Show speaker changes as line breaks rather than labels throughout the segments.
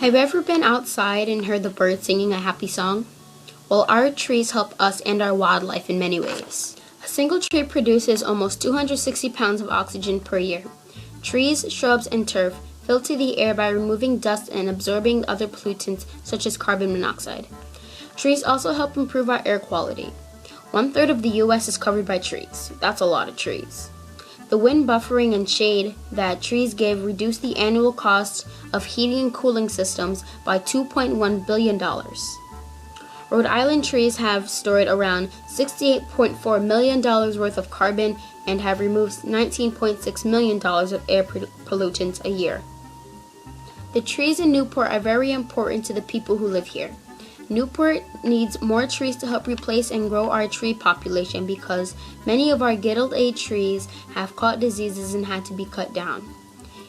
Have you ever been outside and heard the birds singing a happy song? Well, our trees help us and our wildlife in many ways. A single tree produces almost 260 pounds of oxygen per year. Trees, shrubs, and turf filter the air by removing dust and absorbing other pollutants such as carbon monoxide. Trees also help improve our air quality. 1/3 of the U.S. is covered by trees. That's a lot of trees. The wind buffering and shade that trees give reduce the annual cost of heating and cooling systems by $2.1 billion. Rhode Island trees have stored around $68.4 million worth of carbon and have removed $19.6 million of air pollutants a year. The trees in Newport are very important to the people who live here. Newport needs more trees to help replace and grow our tree population because many of our girdle-age trees have caught diseases and had to be cut down.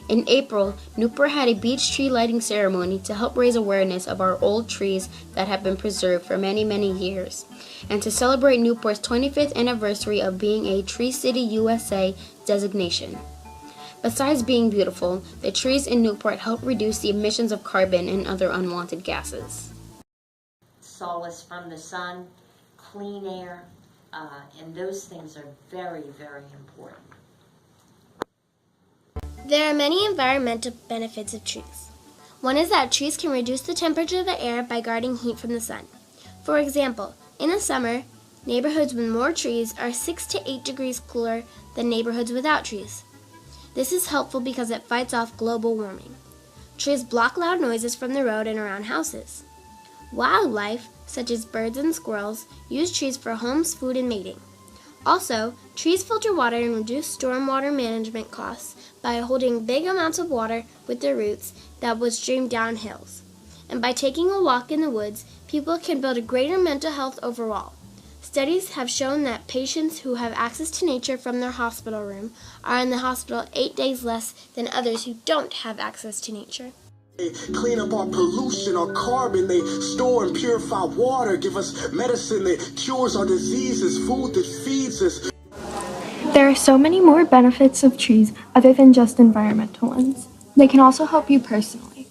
In April, Newport had a beech tree lighting ceremony to help raise awareness of our old trees that have been preserved for many, many years, and to celebrate Newport's 25th anniversary of being a Tree City USA designation. Besides being beautiful, the trees in Newport help reduce the emissions of carbon and other unwanted gases.
Solace from the sun, clean air, and those things are very, very important.
There are many environmental benefits of trees. One is that trees can reduce the temperature of the air by guarding heat from the sun. For example, in the summer, neighborhoods with more trees are 6 to 8 degrees cooler than neighborhoods without trees. This is helpful because it fights off global warming. Trees block loud noises from the road and around houses. Wildlife, such as birds and squirrels, use trees for homes, food, and mating. Also, trees filter water and reduce stormwater management costs by holding big amounts of water with their roots that would stream down hills. And by taking a walk in the woods, people can build a greater mental health overall. Studies have shown that patients who have access to nature from their hospital room are in the hospital 8 days less than others who don't have access to nature.
They clean up our pollution, our carbon, they store and purify water, give us medicine that cures our diseases, food that feeds us.
There are so many more benefits of trees other than just environmental ones. They can also help you personally.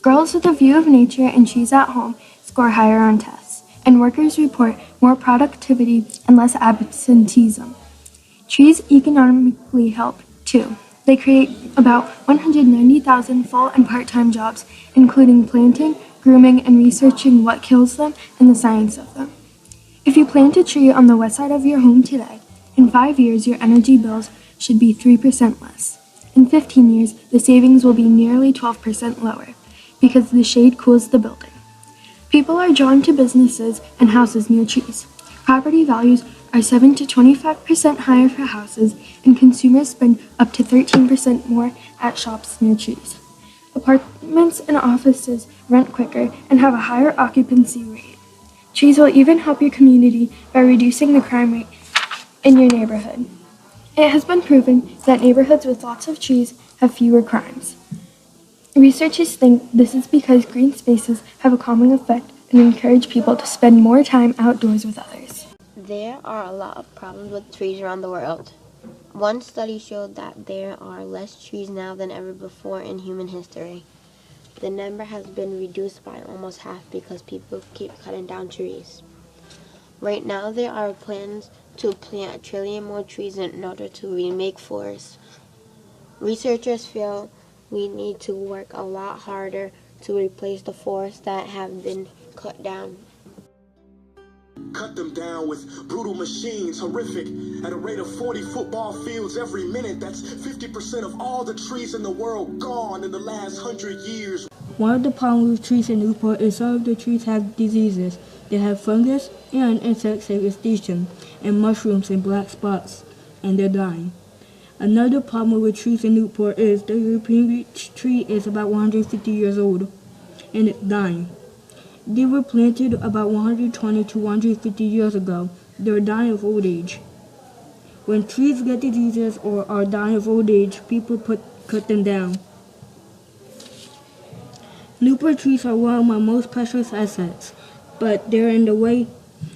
Girls with a view of nature and trees at home score higher on tests, and workers report more productivity and less absenteeism. Trees economically help, too. They create about 190,000 full and part-time jobs, including planting, grooming, and researching what kills them and the science of them. If you plant a tree on the west side of your home today, in 5 years your energy bills should be 3% less. In 15 years, the savings will be nearly 12% lower, because the shade cools the building. People are drawn to businesses and houses near trees. Property values are 7 to 25% higher for houses, and consumers spend up to 13% more at shops near trees. Apartments and offices rent quicker and have a higher occupancy rate. Trees will even help your community by reducing the crime rate in your neighborhood. It has been proven that neighborhoods with lots of trees have fewer crimes. Researchers think this is because green spaces have a calming effect and encourage people to spend more time outdoors with others.
There are a lot of problems with trees around the world. One study showed that there are less trees now than ever before in human history. The number has been reduced by almost half because people keep cutting down trees. Right now there are plans to plant 1 trillion more trees in order to remake forests. Researchers feel we need to work a lot harder to replace the forests that have been cut down.
Cut them down with brutal machines, horrific, at a rate of 40 football fields every minute. That's 50% of all the trees in the world gone in the last 100 years.
One of the problems with trees in Newport is some of the trees have diseases. They have fungus and insect infestation, and mushrooms and black spots, and they're dying. Another problem with trees in Newport is the European beech tree is about 150 years old, and it's dying. They were planted about 120 to 150 years ago. They're dying of old age. When trees get diseases or are dying of old age, people cut them down. Newport trees are one of my most precious assets, but they're in the way.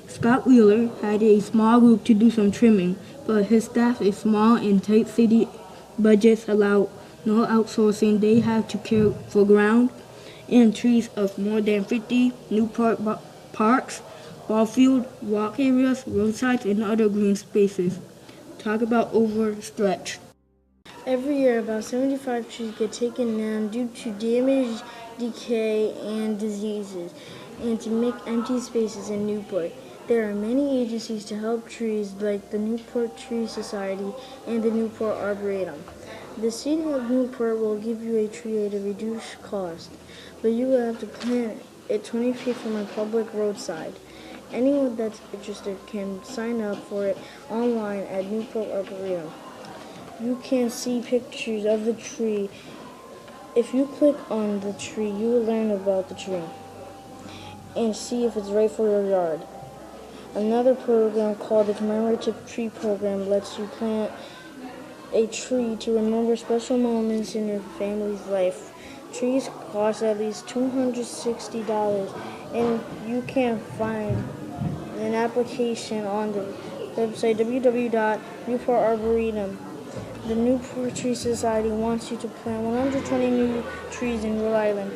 Scott Wheeler had a small group to do some trimming, but his staff is small and tight city budgets allow no outsourcing. They have to care for ground and trees of more than 50 Newport parks, ball field, walk areas, roadsides, and other green spaces. Talk about overstretch.
Every year, about 75 trees get taken down due to damage, decay, and diseases, and to make empty spaces in Newport. There are many agencies to help trees, like the Newport Tree Society and the Newport Arboretum. The city of Newport will give you a tree at a reduced cost, but you will have to plant it 20 feet from a public roadside. Anyone that's interested can sign up for it online at Newport Arboretum. You can see pictures of the tree. If you click on the tree, you will learn about the tree and see if it's right for your yard. Another program called the Commemorative Tree Program lets you plant a tree to remember special moments in your family's life. Trees cost at least $260, and you can find an application on the website www.newportarboretum. The Newport Tree Society wants you to plant 120 new trees in Rhode Island.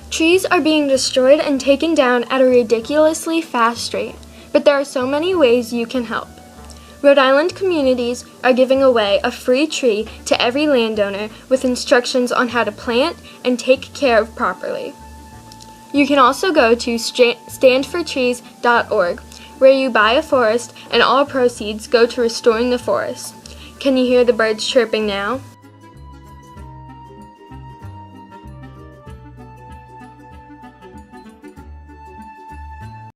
Trees are being destroyed and taken down at a ridiculously fast rate, but there are so many ways you can help. Rhode Island communities are giving away a free tree to every landowner with instructions on how to plant and take care of properly. You can also go to standfortrees.org, where you buy a forest and all proceeds go to restoring the forest. Can you hear the birds chirping now?